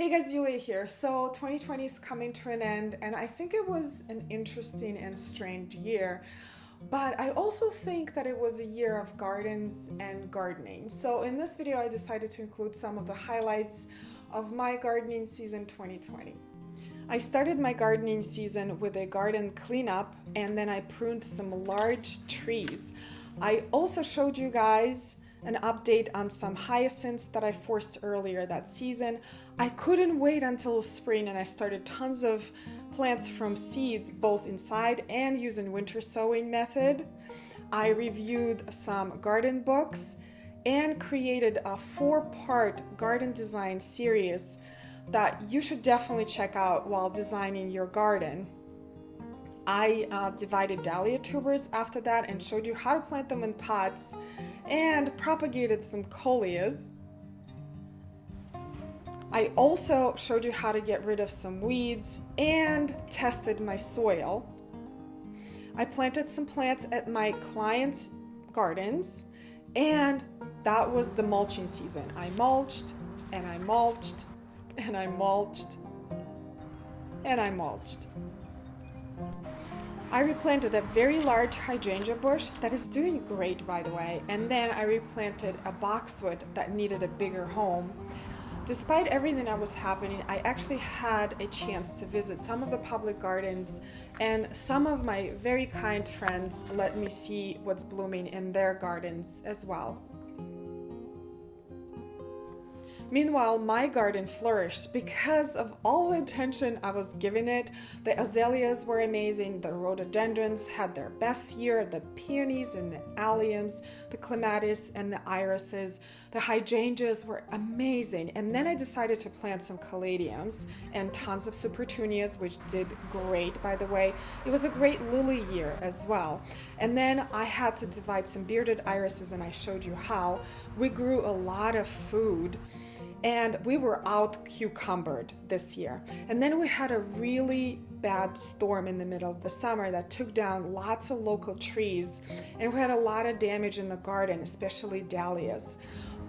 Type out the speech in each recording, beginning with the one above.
Hey guys, Yulia here. So 2020 is coming to an end, and I think it was an interesting and strange year. But I also think that it was a year of gardens and gardening. So in this video, I decided to include some of the highlights of my gardening season 2020. I started my gardening season with a garden cleanup, and then I pruned some large trees. I also showed you guys an update on some hyacinths that I forced earlier that season. I couldn't wait until spring, and I started tons of plants from seeds, both inside and using winter sowing method. I reviewed some garden books and created a 4-part garden design series that you should definitely check out while designing your garden. I divided dahlia tubers after that and showed you how to plant them in pots and propagated some coleus. I also showed you how to get rid of some weeds and tested my soil. I planted some plants at my clients' gardens, and that was the mulching season. I mulched and I mulched and I mulched and I mulched. I replanted a very large hydrangea bush that is doing great, by the way, and then I replanted a boxwood that needed a bigger home. Despite everything that was happening, I actually had a chance to visit some of the public gardens, and some of my very kind friends let me see what's blooming in their gardens as well. Meanwhile, my garden flourished because of all the attention I was giving it. The azaleas were amazing, the rhododendrons had their best year, the peonies and the alliums, the clematis and the irises, the hydrangeas were amazing. And then I decided to plant some caladiums and tons of supertunias, which did great, by the way. It was a great lily year as well. And then I had to divide some bearded irises, and I showed you how. We grew a lot of food, and we were out cucumbered this year. And then we had a really bad storm in the middle of the summer that took down lots of local trees, and we had a lot of damage in the garden, especially dahlias.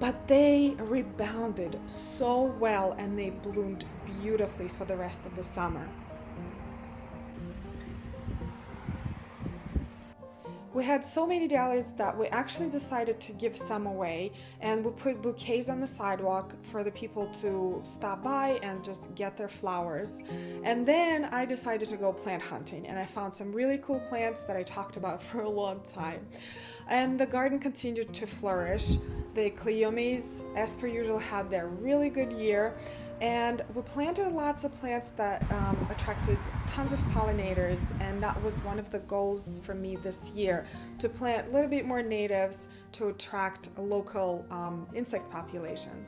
But they rebounded so well, and they bloomed beautifully for the rest of the summer. We had so many dahlias that we actually decided to give some away, and we put bouquets on the sidewalk for the people to stop by and just get their flowers. And then I decided to go plant hunting, and I found some really cool plants that I talked about for a long time. And the garden continued to flourish. The cleomes, as per usual, had their really good year. And we planted lots of plants that attracted tons of pollinators, and that was one of the goals for me this year, to plant a little bit more natives to attract a local insect population.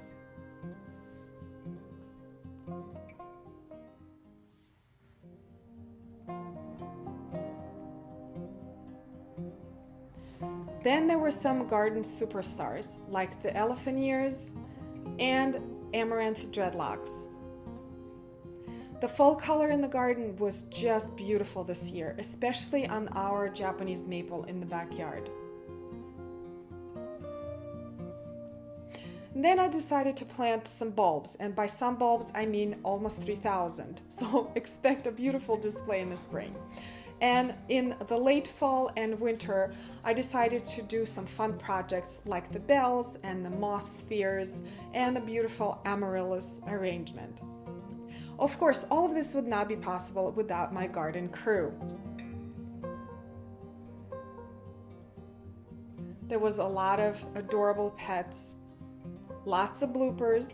Then there were some garden superstars like the elephant ears and amaranth dreadlocks. The fall color in the garden was just beautiful this year, especially on our Japanese maple in the backyard. And then I decided to plant some bulbs, and by some bulbs I mean almost 3,000, so expect a beautiful display in the spring. And in the late fall and winter, I decided to do some fun projects like the bells and the moss spheres and the beautiful amaryllis arrangement. Of course, all of this would not be possible without my garden crew. There was a lot of adorable pets, lots of bloopers,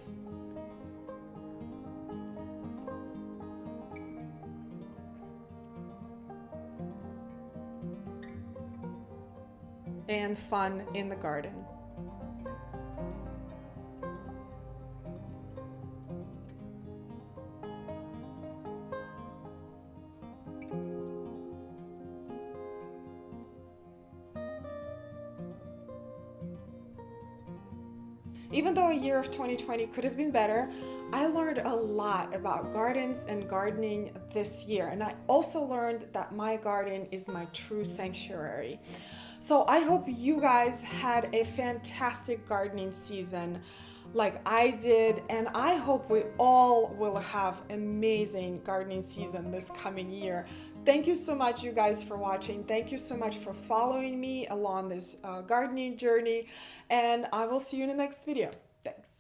and fun in the garden. Even though a year of 2020 could have been better, I learned a lot about gardens and gardening this year, and I also learned that my garden is my true sanctuary. So I hope you guys had a fantastic gardening season. like I did, and I hope we all will have amazing gardening season this coming year. Thank you so much, you guys, for watching. Thank you so much for following me along this gardening journey, and I will see you in the next video. Thanks.